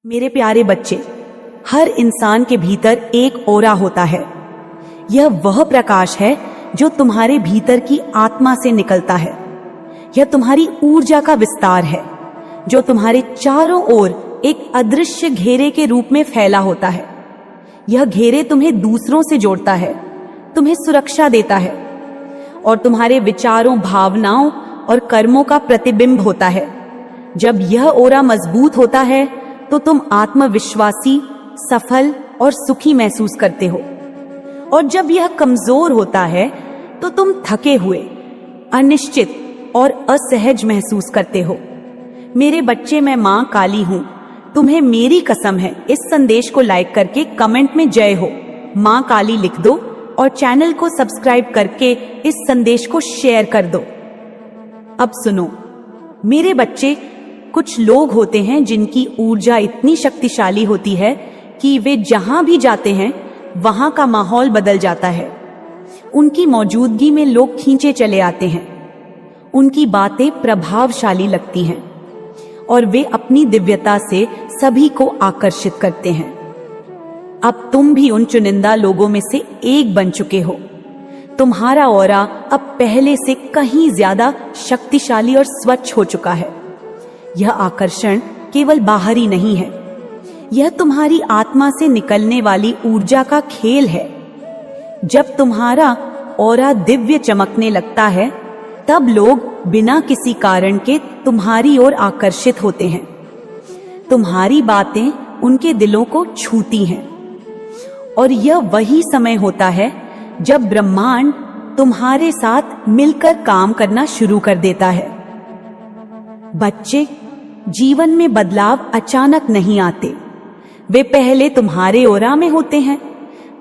मेरे प्यारे बच्चे, हर इंसान के भीतर एक ओरा होता है। यह वह प्रकाश है जो तुम्हारे भीतर की आत्मा से निकलता है। यह तुम्हारी ऊर्जा का विस्तार है जो तुम्हारे चारों ओर एक अदृश्य घेरे के रूप में फैला होता है। यह घेरे तुम्हें दूसरों से जोड़ता है, तुम्हें सुरक्षा देता है और तुम्हारे विचारों, भावनाओं और कर्मों का प्रतिबिंब होता है। जब यह ओरा मजबूत होता है तो तुम आत्मविश्वासी, सफल और सुखी महसूस करते हो, और जब यह कमजोर होता है तो तुम थके हुए, अनिश्चित और असहज महसूस करते हो। मेरे बच्चे, मैं मां काली हूं। तुम्हें मेरी कसम है, इस संदेश को लाइक करके कमेंट में जय हो मां काली लिख दो और चैनल को सब्सक्राइब करके इस संदेश को शेयर कर दो। अब सुनो मेरे बच्चे, कुछ लोग होते हैं जिनकी ऊर्जा इतनी शक्तिशाली होती है कि वे जहां भी जाते हैं वहां का माहौल बदल जाता है। उनकी मौजूदगी में लोग खींचे चले आते हैं। उनकी बातें प्रभावशाली लगती हैं और वे अपनी दिव्यता से सभी को आकर्षित करते हैं। अब तुम भी उन चुनिंदा लोगों में से एक बन चुके हो। तुम्हारा ऑरा अब पहले से कहीं ज्यादा शक्तिशाली और स्वच्छ हो चुका है। यह आकर्षण केवल बाहरी नहीं है, यह तुम्हारी आत्मा से निकलने वाली ऊर्जा का खेल है। जब तुम्हारा ऑरा दिव्य चमकने लगता है तब लोग बिना किसी कारण के तुम्हारी ओर आकर्षित होते हैं। तुम्हारी बातें उनके दिलों को छूती हैं और यह वही समय होता है जब ब्रह्मांड तुम्हारे साथ मिलकर काम करना शुरू कर देता है। बच्चे, जीवन में बदलाव अचानक नहीं आते। वे पहले तुम्हारे ओरा में होते हैं,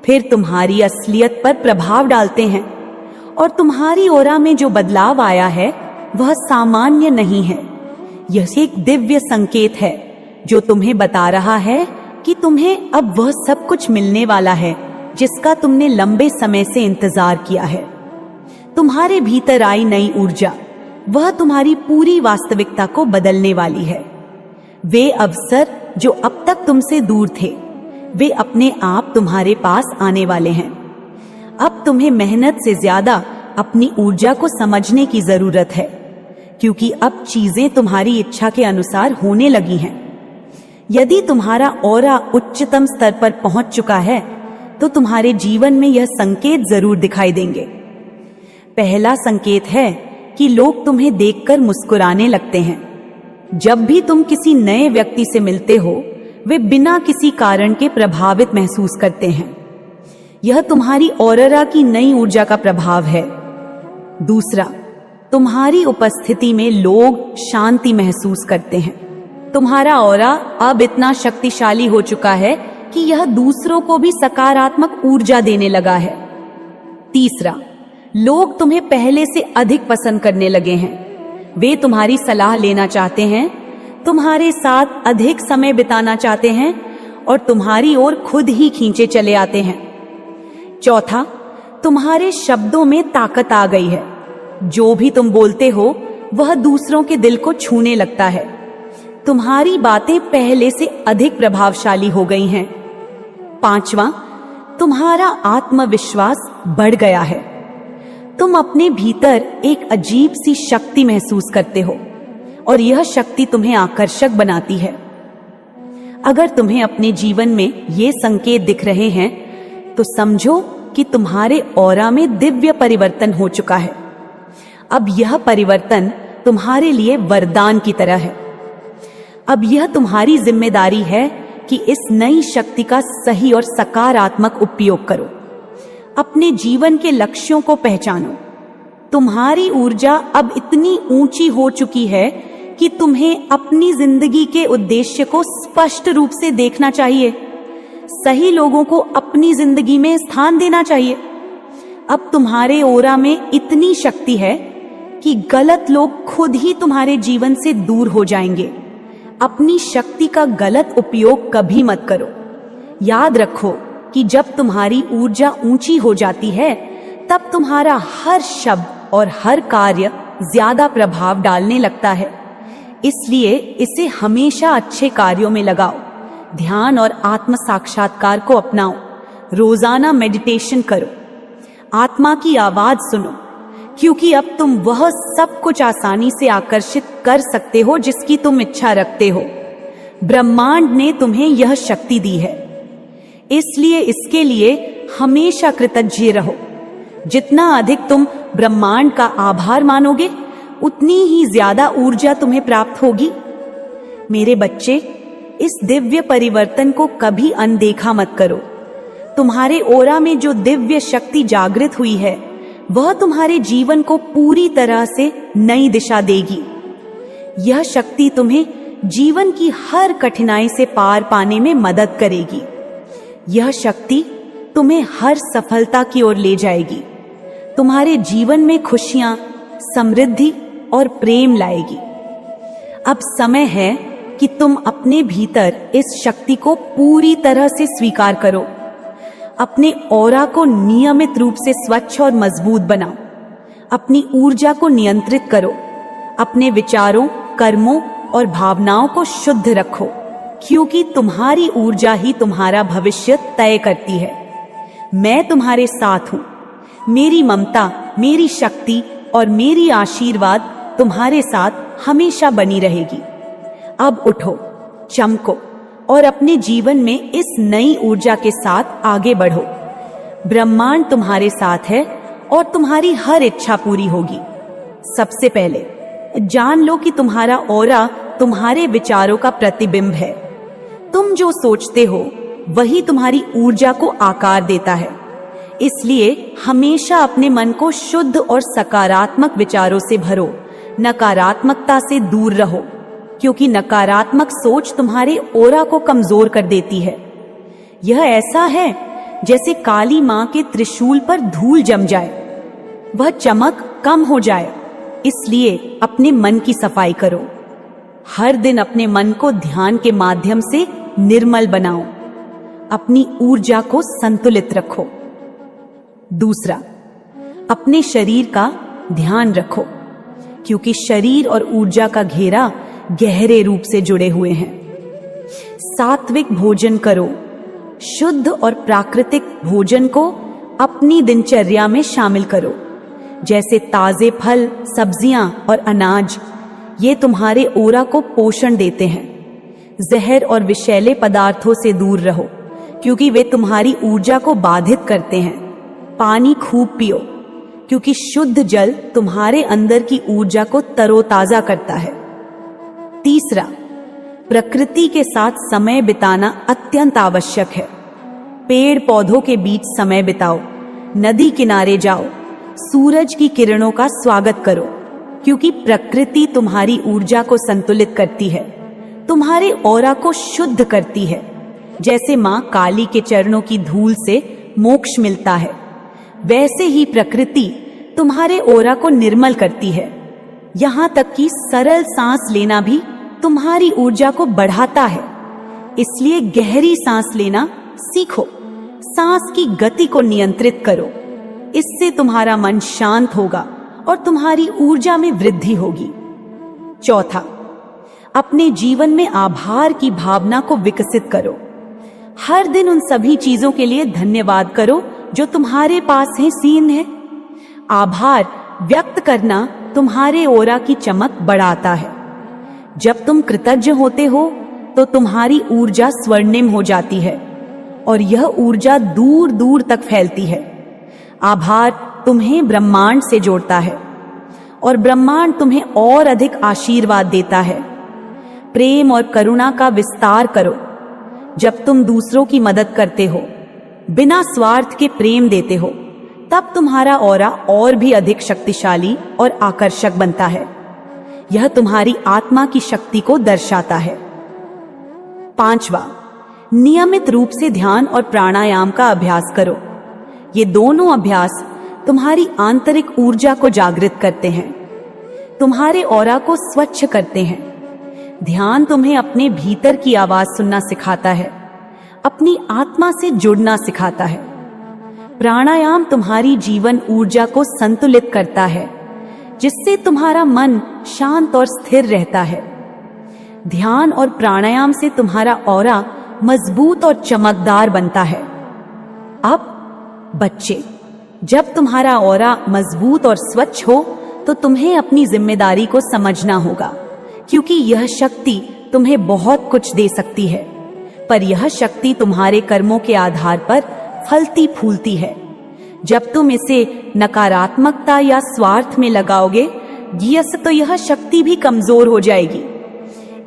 फिर तुम्हारी असलियत पर प्रभाव डालते हैं, और तुम्हारी ओरा में जो बदलाव आया है वह सामान्य नहीं है। यह एक दिव्य संकेत है जो तुम्हें बता रहा है कि तुम्हें अब वह सब कुछ मिलने वाला है जिसका तुमने लंबे समय से इंतजार किया है। तुम्हारे भीतर आई नई ऊर्जा, वह तुम्हारी पूरी वास्तविकता को बदलने वाली है। वे अवसर जो अब तक तुमसे दूर थे, वे अपने आप तुम्हारे पास आने वाले हैं। अब तुम्हें मेहनत से ज्यादा अपनी ऊर्जा को समझने की जरूरत है, क्योंकि अब चीजें तुम्हारी इच्छा के अनुसार होने लगी हैं। यदि तुम्हारा ऑरा उच्चतम स्तर पर पहुंच चुका है तो तुम्हारे जीवन में यह संकेत जरूर दिखाई देंगे। पहला संकेत है कि लोग तुम्हें देखकर मुस्कुराने लगते हैं। जब भी तुम किसी नए व्यक्ति से मिलते हो, वे बिना किसी कारण के प्रभावित महसूस करते हैं। यह तुम्हारी ऑरा की नई ऊर्जा का प्रभाव है। दूसरा, तुम्हारी उपस्थिति में लोग शांति महसूस करते हैं। तुम्हारा ऑरा अब इतना शक्तिशाली हो चुका है कि यह दूसरों को भी सकारात्मक ऊर्जा देने लगा है। तीसरा, लोग तुम्हें पहले से अधिक पसंद करने लगे हैं। वे तुम्हारी सलाह लेना चाहते हैं, तुम्हारे साथ अधिक समय बिताना चाहते हैं और तुम्हारी ओर खुद ही खींचे चले आते हैं। चौथा, तुम्हारे शब्दों में ताकत आ गई है। जो भी तुम बोलते हो वह दूसरों के दिल को छूने लगता है। तुम्हारी बातें पहले से अधिक प्रभावशाली हो गई हैं। पांचवा, तुम्हारा आत्मविश्वास बढ़ गया है। तुम अपने भीतर एक अजीब सी शक्ति महसूस करते हो और यह शक्ति तुम्हें आकर्षक बनाती है। अगर तुम्हें अपने जीवन में ये संकेत दिख रहे हैं तो समझो कि तुम्हारे ऑरा में दिव्य परिवर्तन हो चुका है। अब यह परिवर्तन तुम्हारे लिए वरदान की तरह है। अब यह तुम्हारी जिम्मेदारी है कि इस नई शक्ति का सही और सकारात्मक उपयोग करो। अपने जीवन के लक्ष्यों को पहचानो। तुम्हारी ऊर्जा अब इतनी ऊंची हो चुकी है कि तुम्हें अपनी जिंदगी के उद्देश्य को स्पष्ट रूप से देखना चाहिए। सही लोगों को अपनी जिंदगी में स्थान देना चाहिए। अब तुम्हारे ओरा में इतनी शक्ति है कि गलत लोग खुद ही तुम्हारे जीवन से दूर हो जाएंगे। अपनी शक्ति का गलत उपयोग कभी मत करो। याद रखो कि जब तुम्हारी ऊर्जा ऊंची हो जाती है तब तुम्हारा हर शब्द और हर कार्य ज्यादा प्रभाव डालने लगता है। इसलिए इसे हमेशा अच्छे कार्यों में लगाओ ध्यान और आत्म साक्षात्कार को अपनाओ। रोजाना मेडिटेशन करो, आत्मा की आवाज सुनो, क्योंकि अब तुम वह सब कुछ आसानी से आकर्षित कर सकते हो जिसकी तुम इच्छा रखते हो। ब्रह्मांड ने तुम्हें यह शक्ति दी है, इसलिए इसके लिए हमेशा कृतज्ञ रहो। जितना अधिक तुम ब्रह्मांड का आभार मानोगे, उतनी ही ज्यादा ऊर्जा तुम्हें प्राप्त होगी। मेरे बच्चे, इस दिव्य परिवर्तन को कभी अनदेखा मत करो। तुम्हारे ओरा में जो दिव्य शक्ति जागृत हुई है, वह तुम्हारे जीवन को पूरी तरह से नई दिशा देगी। यह शक्ति तुम्हें जीवन की हर कठिनाई से पार पाने में मदद करेगी। यह शक्ति तुम्हें हर सफलता की ओर ले जाएगी, तुम्हारे जीवन में खुशियां, समृद्धि और प्रेम लाएगी। अब समय है कि तुम अपने भीतर इस शक्ति को पूरी तरह से स्वीकार करो। अपने ऑरा को नियमित रूप से स्वच्छ और मजबूत बनाओ। अपनी ऊर्जा को नियंत्रित करो। अपने विचारों, कर्मों और भावनाओं को शुद्ध रखो, क्योंकि तुम्हारी ऊर्जा ही तुम्हारा भविष्य तय करती है। मैं तुम्हारे साथ हूं। मेरी ममता, मेरी शक्ति और मेरी आशीर्वाद तुम्हारे साथ हमेशा बनी रहेगी। अब उठो, चमको और अपने जीवन में इस नई ऊर्जा के साथ आगे बढ़ो। ब्रह्मांड तुम्हारे साथ है और तुम्हारी हर इच्छा पूरी होगी। सबसे पहले जान लो कि तुम्हारा ऑरा तुम्हारे विचारों का प्रतिबिंब है। तुम जो सोचते हो वही तुम्हारी ऊर्जा को आकार देता है। इसलिए हमेशा अपने मन को शुद्ध और सकारात्मक विचारों से भरो। नकारात्मकता से दूर रहो, क्योंकि नकारात्मक सोच तुम्हारे ऑरा को कमजोर कर देती है। यह ऐसा है जैसे काली मां के त्रिशूल पर धूल जम जाए, वह चमक कम हो जाए। इसलिए अपने मन की सफाई करो। हर दिन अपने मन को ध्यान के माध्यम से निर्मल बनाओ। अपनी ऊर्जा को संतुलित रखो। दूसरा, अपने शरीर का ध्यान रखो, क्योंकि शरीर और ऊर्जा का घेरा गहरे रूप से जुड़े हुए हैं। सात्विक भोजन करो। शुद्ध और प्राकृतिक भोजन को अपनी दिनचर्या में शामिल करो, जैसे ताजे फल, सब्जियां और अनाज। ये तुम्हारे ऑरा को पोषण देते हैं। जहर और विषैले पदार्थों से दूर रहो, क्योंकि वे तुम्हारी ऊर्जा को बाधित करते हैं। पानी खूब पियो, क्योंकि शुद्ध जल तुम्हारे अंदर की ऊर्जा को तरोताजा करता है। तीसरा, प्रकृति के साथ समय बिताना अत्यंत आवश्यक है। पेड़ पौधों के बीच समय बिताओ, नदी किनारे जाओ, सूरज की किरणों का स्वागत करो, क्योंकि प्रकृति तुम्हारी ऊर्जा को संतुलित करती है, तुम्हारे ऑरा को शुद्ध करती है। जैसे मां काली के चरणों की धूल से मोक्ष मिलता है, वैसे ही प्रकृति तुम्हारे ऑरा को निर्मल करती है। यहां तक कि सरल सांस लेना भी तुम्हारी ऊर्जा को बढ़ाता है। इसलिए गहरी सांस लेना सीखो। सांस की गति को नियंत्रित करो। इससे तुम्हारा मन शांत होगा और तुम्हारी ऊर्जा में वृद्धि होगी। चौथा, अपने जीवन में आभार की भावना को विकसित करो। हर दिन उन सभी चीजों के लिए धन्यवाद करो जो तुम्हारे पास है, सीन है। आभार व्यक्त करना तुम्हारे ऑरा की चमक बढ़ाता है। जब तुम कृतज्ञ होते हो तो तुम्हारी ऊर्जा स्वर्णिम हो जाती है और यह ऊर्जा दूर दूर तक फैलती है। आभार तुम्हें ब्रह्मांड से जोड़ता है और ब्रह्मांड तुम्हें और अधिक आशीर्वाद देता है। प्रेम और करुणा का विस्तार करो। जब तुम दूसरों की मदद करते हो, बिना स्वार्थ के प्रेम देते हो, तब तुम्हारा ऑरा और भी अधिक शक्तिशाली और आकर्षक बनता है। यह तुम्हारी आत्मा की शक्ति को दर्शाता है। पांचवा, नियमित रूप से ध्यान और प्राणायाम का अभ्यास करो। ये दोनों अभ्यास तुम्हारी आंतरिक ऊर्जा को जागृत करते हैं, तुम्हारे ऑरा को स्वच्छ करते हैं। ध्यान तुम्हें अपने भीतर की आवाज सुनना सिखाता है, अपनी आत्मा से जुड़ना सिखाता है। प्राणायाम तुम्हारी जीवन ऊर्जा को संतुलित करता है, जिससे तुम्हारा मन शांत और स्थिर रहता है। ध्यान और प्राणायाम से तुम्हारा ऑरा मजबूत और चमकदार बनता है। अब बच्चे, जब तुम्हारा ऑरा मजबूत और स्वच्छ हो तो तुम्हें अपनी जिम्मेदारी को समझना होगा, क्योंकि यह शक्ति तुम्हें बहुत कुछ दे सकती है, पर यह शक्ति तुम्हारे कर्मों के आधार पर फलती फूलती है। जब तुम इसे नकारात्मकता या स्वार्थ में लगाओगे तो यह शक्ति भी कमजोर हो जाएगी।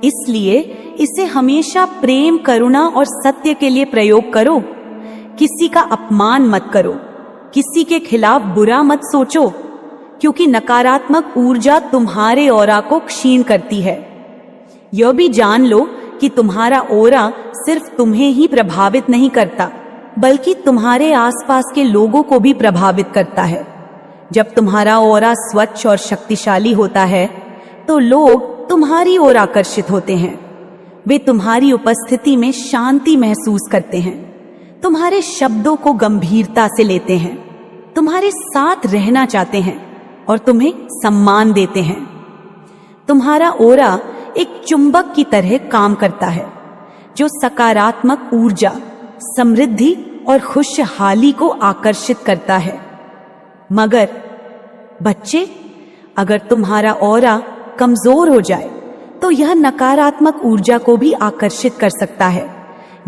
इसलिए इसे हमेशा प्रेम, करुणा और सत्य के लिए प्रयोग करो। किसी का अपमान मत करो, किसी के खिलाफ बुरा मत सोचो, क्योंकि नकारात्मक ऊर्जा तुम्हारे ऑरा को क्षीण करती है। यह भी जान लो कि तुम्हारा ऑरा सिर्फ तुम्हें ही प्रभावित नहीं करता, बल्कि तुम्हारे आसपास के लोगों को भी प्रभावित करता है। जब तुम्हारा ऑरा स्वच्छ और शक्तिशाली होता है तो लोग तुम्हारी ओर आकर्षित होते हैं। वे तुम्हारी उपस्थिति में शांति महसूस करते हैं, तुम्हारे शब्दों को गंभीरता से लेते हैं, तुम्हारे साथ रहना चाहते हैं और तुम्हें सम्मान देते हैं। तुम्हारा ओरा एक चुंबक की तरह काम करता है, जो सकारात्मक ऊर्जा, समृद्धि और खुशहाली को आकर्षित करता है। मगर बच्चे, अगर तुम्हारा ऑरा कमजोर हो जाए तो यह नकारात्मक ऊर्जा को भी आकर्षित कर सकता है,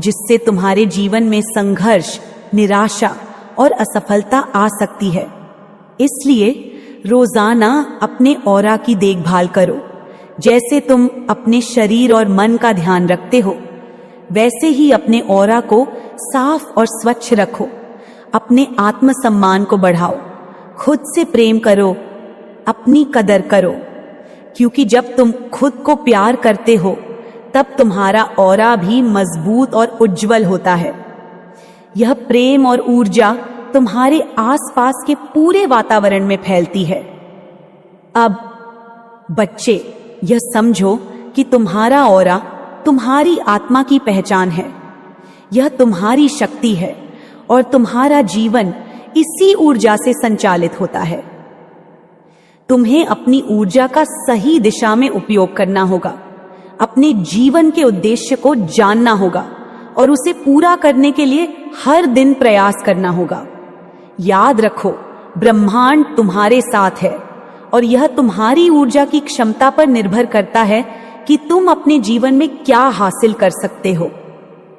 जिससे तुम्हारे जीवन में संघर्ष, निराशा और असफलता आ सकती है। इसलिए रोजाना अपने ऑरा की देखभाल करो। जैसे तुम अपने शरीर और मन का ध्यान रखते हो, वैसे ही अपने ऑरा को साफ और स्वच्छ रखो। अपने आत्मसम्मान को बढ़ाओ, खुद से प्रेम करो, अपनी कदर करो, क्योंकि जब तुम खुद को प्यार करते हो तब तुम्हारा ऑरा भी मजबूत और उज्जवल होता है। यह प्रेम और ऊर्जा तुम्हारे आसपास के पूरे वातावरण में फैलती है। अब बच्चे, यह समझो कि तुम्हारा ऑरा तुम्हारी आत्मा की पहचान है। यह तुम्हारी शक्ति है और तुम्हारा जीवन इसी ऊर्जा से संचालित होता है। तुम्हें अपनी ऊर्जा का सही दिशा में उपयोग करना होगा, अपने जीवन के उद्देश्य को जानना होगा और उसे पूरा करने के लिए हर दिन प्रयास करना होगा। याद रखो, ब्रह्मांड तुम्हारे साथ है और यह तुम्हारी ऊर्जा की क्षमता पर निर्भर करता है कि तुम अपने जीवन में क्या हासिल कर सकते हो।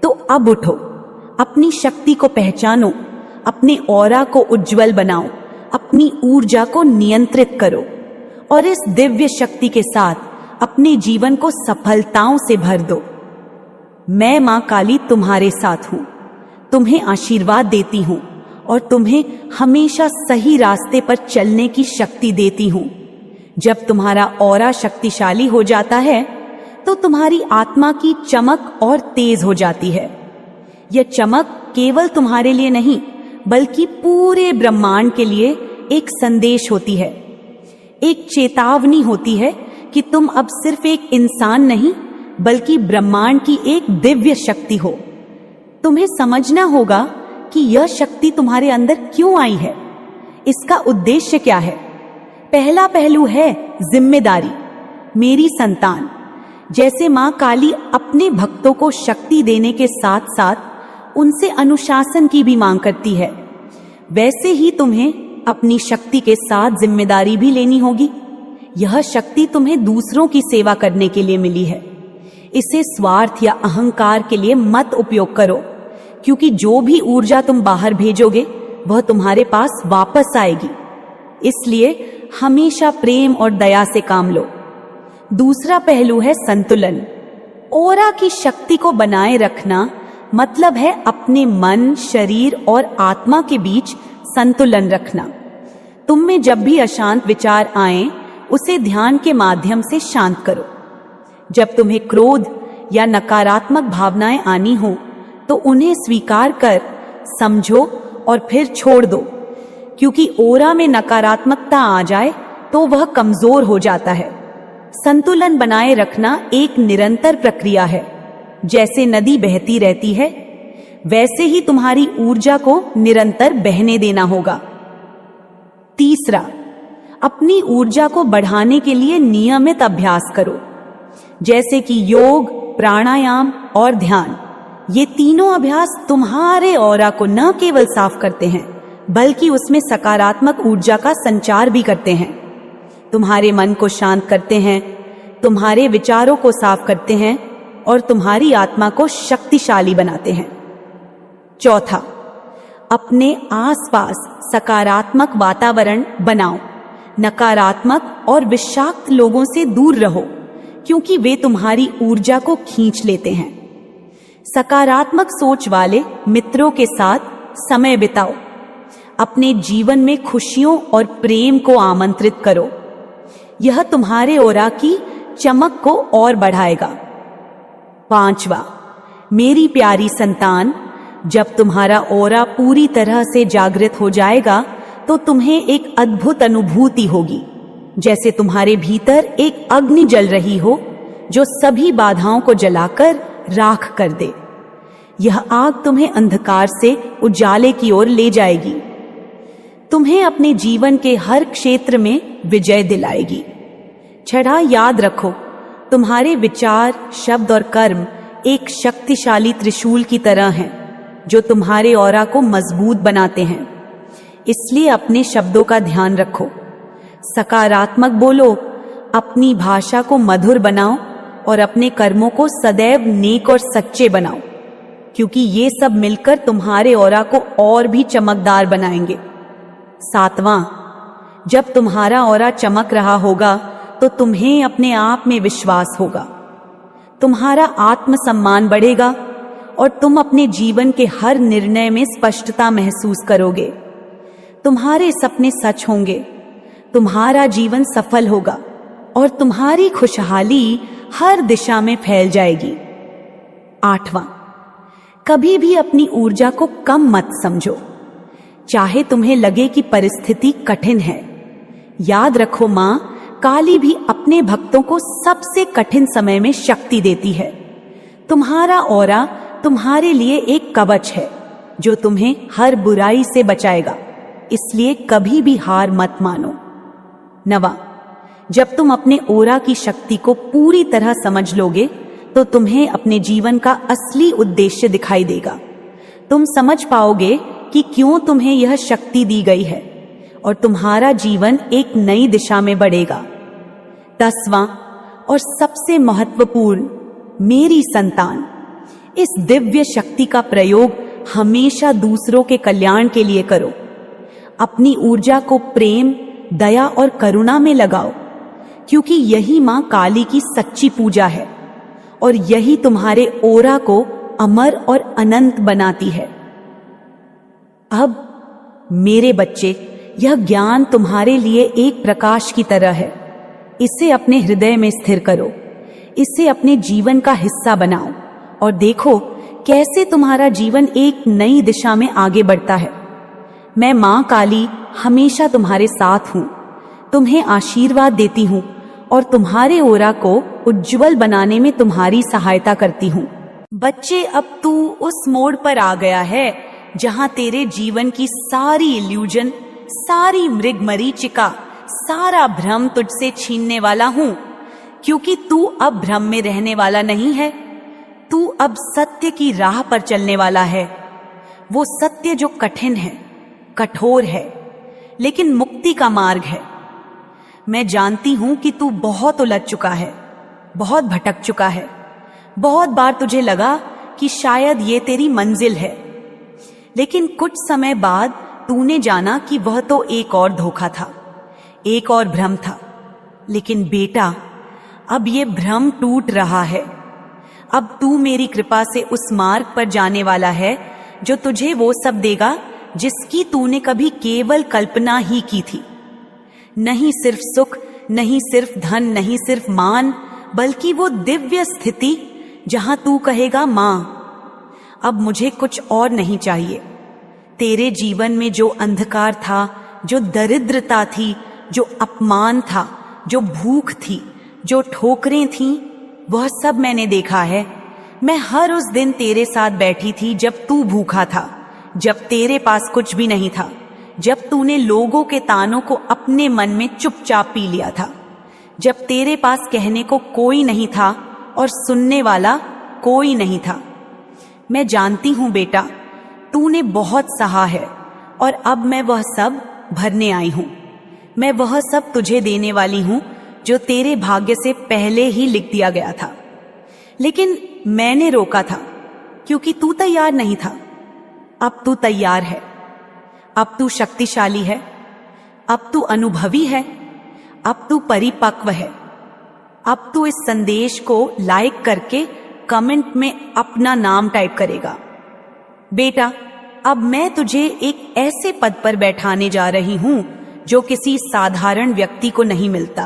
तो अब उठो, अपनी शक्ति को पहचानो, अपने ऑरा को उज्जवल बनाओ, अपनी ऊर्जा को नियंत्रित करो और इस दिव्य शक्ति के साथ अपने जीवन को सफलताओं से भर दो। मैं मां काली तुम्हारे साथ हूं, तुम्हें आशीर्वाद देती हूं और तुम्हें हमेशा सही रास्ते पर चलने की शक्ति देती हूं। जब तुम्हारा ऑरा शक्तिशाली हो जाता है तो तुम्हारी आत्मा की चमक और तेज हो जाती है। यह चमक केवल तुम्हारे लिए नहीं, बल्कि पूरे ब्रह्मांड के लिए एक संदेश होती है, एक चेतावनी होती है कि तुम अब सिर्फ एक इंसान नहीं, बल्कि ब्रह्मांड की एक दिव्य शक्ति हो। तुम्हें समझना होगा कि यह शक्ति तुम्हारे अंदर क्यों आई है, इसका उद्देश्य क्या है। पहला पहलू है जिम्मेदारी। मेरी संतान, जैसे मां काली अपने भक्तों को शक्ति देने के साथ साथ उनसे अनुशासन की भी मांग करती है, वैसे ही तुम्हें अपनी शक्ति के साथ जिम्मेदारी भी लेनी होगी। यह शक्ति तुम्हें दूसरों की सेवा करने के लिए मिली है। इसे स्वार्थ या अहंकार के लिए मत उपयोग करो, क्योंकि जो भी ऊर्जा तुम बाहर भेजोगे वह तुम्हारे पास वापस आएगी। इसलिए हमेशा प्रेम और दया से काम लो। दूसरा पहलू है संतुलन। ऑरा की शक्ति को बनाए रखना मतलब है अपने मन, शरीर और आत्मा के बीच संतुलन रखना। तुम में जब भी अशांत विचार आए, उसे ध्यान के माध्यम से शांत करो। जब तुम्हें क्रोध या नकारात्मक भावनाएं आनी हो तो उन्हें स्वीकार कर समझो और फिर छोड़ दो, क्योंकि ऑरा में नकारात्मकता आ जाए तो वह कमजोर हो जाता है। संतुलन बनाए रखना एक निरंतर प्रक्रिया है। जैसे नदी बहती रहती है, वैसे ही तुम्हारी ऊर्जा को निरंतर बहने देना होगा। तीसरा, अपनी ऊर्जा को बढ़ाने के लिए नियमित अभ्यास करो, जैसे कि योग, प्राणायाम और ध्यान। ये तीनों अभ्यास तुम्हारे ऑरा को न केवल साफ करते हैं बल्कि उसमें सकारात्मक ऊर्जा का संचार भी करते हैं। तुम्हारे मन को शांत करते हैं, तुम्हारे विचारों को साफ करते हैं और तुम्हारी आत्मा को शक्तिशाली बनाते हैं। चौथा, अपने आसपास सकारात्मक वातावरण बनाओ। नकारात्मक और विषाक्त लोगों से दूर रहो क्योंकि वे तुम्हारी ऊर्जा को खींच लेते हैं। सकारात्मक सोच वाले मित्रों के साथ समय बिताओ। अपने जीवन में खुशियों और प्रेम को आमंत्रित करो। यह तुम्हारे ऑरा की चमक को और बढ़ाएगा। पांचवा, मेरी प्यारी संतान, जब तुम्हारा ऑरा पूरी तरह से जागृत हो जाएगा तो तुम्हें एक अद्भुत अनुभूति होगी, जैसे तुम्हारे भीतर एक अग्नि जल रही हो जो सभी बाधाओं को जलाकर राख कर दे। यह आग तुम्हें अंधकार से उजाले की ओर ले जाएगी, तुम्हें अपने जीवन के हर क्षेत्र में विजय दिलाएगी। छठा, याद रखो, तुम्हारे विचार, शब्द और कर्म एक शक्तिशाली त्रिशूल की तरह हैं जो तुम्हारे ऑरा को मजबूत बनाते हैं। इसलिए अपने शब्दों का ध्यान रखो, सकारात्मक बोलो, अपनी भाषा को मधुर बनाओ और अपने कर्मों को सदैव नेक और सच्चे बनाओ, क्योंकि ये सब मिलकर तुम्हारे ऑरा को और भी चमकदार बनाएंगे। सातवां, जब तुम्हारा ऑरा चमक रहा होगा तो तुम्हें अपने आप में विश्वास होगा, तुम्हारा आत्मसम्मान बढ़ेगा और तुम अपने जीवन के हर निर्णय में स्पष्टता महसूस करोगे। तुम्हारे सपने सच होंगे, तुम्हारा जीवन सफल होगा और तुम्हारी खुशहाली हर दिशा में फैल जाएगी। आठवां, कभी भी अपनी ऊर्जा को कम मत समझो, चाहे तुम्हें लगे कि परिस्थिति कठिन है। याद रखो, मां काली भी अपने भक्तों को सबसे कठिन समय में शक्ति देती है। तुम्हारा ऑरा तुम्हारे लिए एक कवच है जो तुम्हें हर बुराई से बचाएगा, इसलिए कभी भी हार मत मानो। नवा, जब तुम अपने ऑरा की शक्ति को पूरी तरह समझ लोगे तो तुम्हें अपने जीवन का असली उद्देश्य दिखाई देगा। तुम समझ पाओगे कि क्यों तुम्हें यह शक्ति दी गई है और तुम्हारा जीवन एक नई दिशा में बढ़ेगा। 10वां और सबसे महत्वपूर्ण, मेरी संतान, इस दिव्य शक्ति का प्रयोग हमेशा दूसरों के कल्याण के लिए करो। अपनी ऊर्जा को प्रेम, दया और करुणा में लगाओ, क्योंकि यही मां काली की सच्ची पूजा है और यही तुम्हारे ऑरा को अमर और अनंत बनाती है। अब मेरे बच्चे, यह ज्ञान तुम्हारे लिए एक प्रकाश की तरह है। इसे अपने हृदय में स्थिर करो, इसे अपने जीवन का हिस्सा बनाओ और देखो कैसे तुम्हारा जीवन एक नई दिशा में आगे बढ़ता है। मैं मां काली हमेशा तुम्हारे साथ हूं, तुम्हें आशीर्वाद देती हूं और तुम्हारे ऑरा को उज्जवल बनाने में तुम्हारी सहायता करती हूं। बच्चे, अब तू उस मोड़ पर आ गया है जहां तेरे जीवन की सारी इल्यूजन, सारी मृगमरीचिका, सारा भ्रम तुझसे छीनने वाला हूं, क्योंकि तू अब भ्रम में रहने वाला नहीं है। तू अब सत्य की राह पर चलने वाला है, वो सत्य जो कठिन है, कठोर है, लेकिन मुक्ति का मार्ग है। मैं जानती हूं कि तू बहुत उलझ चुका है, बहुत भटक चुका है। बहुत बार तुझे लगा कि शायद ये तेरी मंजिल है, लेकिन कुछ समय बाद तूने जाना कि वह तो एक और धोखा था, एक और भ्रम था। लेकिन बेटा, अब ये भ्रम टूट रहा है। अब तू मेरी कृपा से उस मार्ग पर जाने वाला है जो तुझे वो सब देगा जिसकी तूने कभी केवल कल्पना ही की थी। नहीं सिर्फ सुख, नहीं सिर्फ धन, नहीं सिर्फ मान, बल्कि वो दिव्य स्थिति जहां तू कहेगा, मां, अब मुझे कुछ और नहीं चाहिए। तेरे जीवन में जो अंधकार था, जो दरिद्रता थी, जो अपमान था, जो भूख थी, जो ठोकरें थीं, वह सब मैंने देखा है। मैं हर उस दिन तेरे साथ बैठी थी जब तू भूखा था, जब तेरे पास कुछ भी नहीं था, जब तूने लोगों के तानों को अपने मन में चुपचाप पी लिया था, जब तेरे पास कहने को कोई नहीं था और सुनने वाला कोई नहीं था। मैं जानती हूं बेटा, तूने बहुत सहा है और अब मैं वह सब भरने आई हूं। मैं वह सब तुझे देने वाली हूं जो तेरे भाग्य से पहले ही लिख दिया गया था, लेकिन मैंने रोका था क्योंकि तू तैयार नहीं था। अब तू तैयार है, अब तू शक्तिशाली है, अब तू अनुभवी है, अब तू परिपक्व है। अब तू इस संदेश को लाइक करके कमेंट में अपना नाम टाइप करेगा। बेटा, अब मैं तुझे एक ऐसे पद पर बैठाने जा रही हूं जो किसी साधारण व्यक्ति को नहीं मिलता।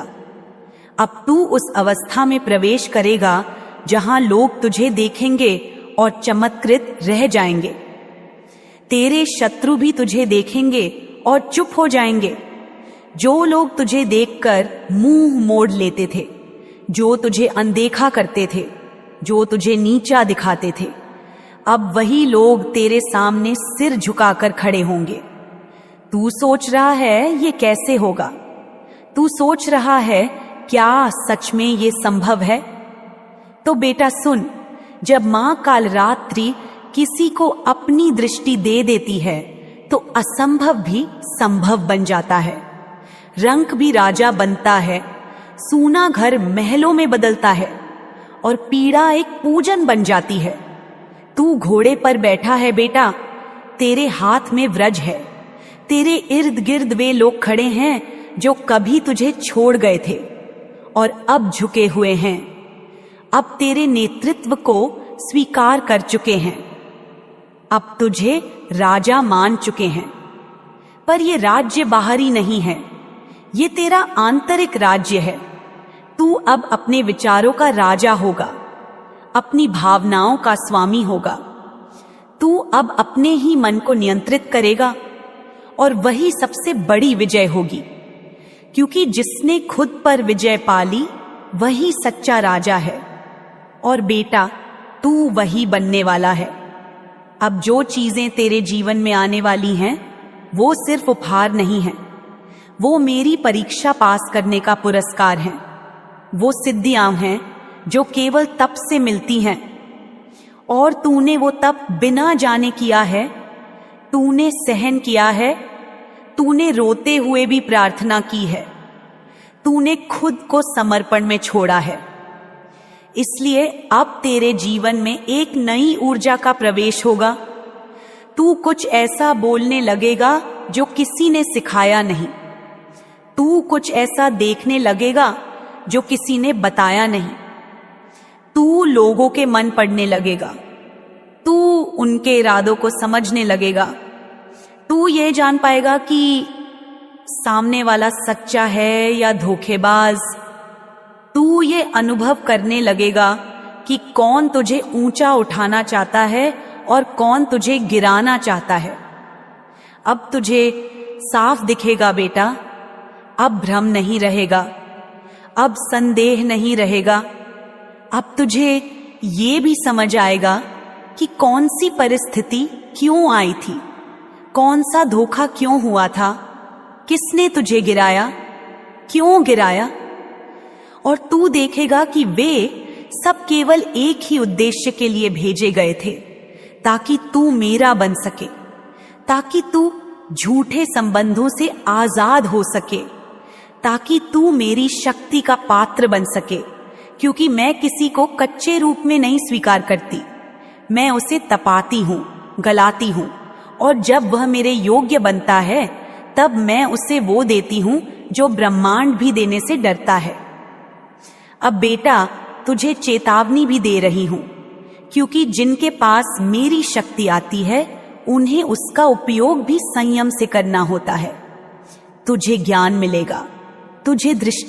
अब तू उस अवस्था में प्रवेश करेगा जहां लोग तुझे देखेंगे और चमत्कृत रह जाएंगे। तेरे शत्रु भी तुझे देखेंगे और चुप हो जाएंगे। जो लोग तुझे देखकर मुंह मोड़ लेते थे, जो तुझे अनदेखा करते थे, जो तुझे नीचा दिखाते थे, अब वही लोग तेरे सामने सिर झुकाकर खड़े होंगे। तू सोच रहा है ये कैसे होगा? तू सोच रहा है क्या सच में ये संभव है? तो बेटा सुन, जब मां कालरात्रि किसी को अपनी दृष्टि दे देती है तो असंभव भी संभव बन जाता है। रंक भी राजा बनता है, सूना घर महलों में बदलता है और पीड़ा एक पूजन बन जाती है। तू घोड़े पर बैठा है बेटा, तेरे हाथ में व्रज है। तेरे इर्द गिर्द वे लोग खड़े हैं जो कभी तुझे छोड़ गए थे और अब झुके हुए हैं, अब तेरे नेतृत्व को स्वीकार कर चुके हैं, अब तुझे राजा मान चुके हैं। पर ये राज्य बाहरी नहीं है, ये तेरा आंतरिक राज्य है। तू अब अपने विचारों का राजा होगा, अपनी भावनाओं का स्वामी होगा। तू अब अपने ही मन को नियंत्रित करेगा और वही सबसे बड़ी विजय होगी, क्योंकि जिसने खुद पर विजय पाली वही सच्चा राजा है। और बेटा, तू वही बनने वाला है। अब जो चीजें तेरे जीवन में आने वाली हैं वो सिर्फ उपहार नहीं है, वो मेरी परीक्षा पास करने का पुरस्कार है। वो सिद्धियां हैं जो केवल तप से मिलती हैं, और तूने वो तप बिना जाने किया है। तूने सहन किया है, तूने रोते हुए भी प्रार्थना की है, तूने खुद को समर्पण में छोड़ा है। इसलिए अब तेरे जीवन में एक नई ऊर्जा का प्रवेश होगा। तू कुछ ऐसा बोलने लगेगा जो किसी ने सिखाया नहीं। तू कुछ ऐसा देखने लगेगा जो किसी ने बताया नहीं। तू लोगों के मन पढ़ने लगेगा। तू उनके इरादों को समझने लगेगा। तू ये जान पाएगा कि सामने वाला सच्चा है या धोखेबाज। तू ये अनुभव करने लगेगा कि कौन तुझे ऊंचा उठाना चाहता है और कौन तुझे गिराना चाहता है। अब तुझे साफ दिखेगा बेटा, अब भ्रम नहीं रहेगा, अब संदेह नहीं रहेगा। अब तुझे ये भी समझ आएगा कि कौन सी परिस्थिति क्यों आई थी, कौन सा धोखा क्यों हुआ था, किसने तुझे गिराया, क्यों गिराया। और तू देखेगा कि वे सब केवल एक ही उद्देश्य के लिए भेजे गए थे, ताकि तू मेरा बन सके, ताकि तू झूठे संबंधों से आजाद हो सके, ताकि तू मेरी शक्ति का पात्र बन सके। क्योंकि मैं किसी को कच्चे रूप में नहीं स्वीकार करती, मैं उसे तपाती हूँ, गलाती हूँ, और जब वह मेरे योग्य बनता है तब मैं उसे वो देती हूँ जो ब्रह्मांड भी देने से डरता है। अब बेटा, तुझे चेतावनी भी दे रही हूं, क्योंकि जिनके पास मेरी शक्ति आती है उन्हें उसका उपयोग भी संयम से करना होता है। तुझे ज्ञान मिलेगा, तुझे दृष्टि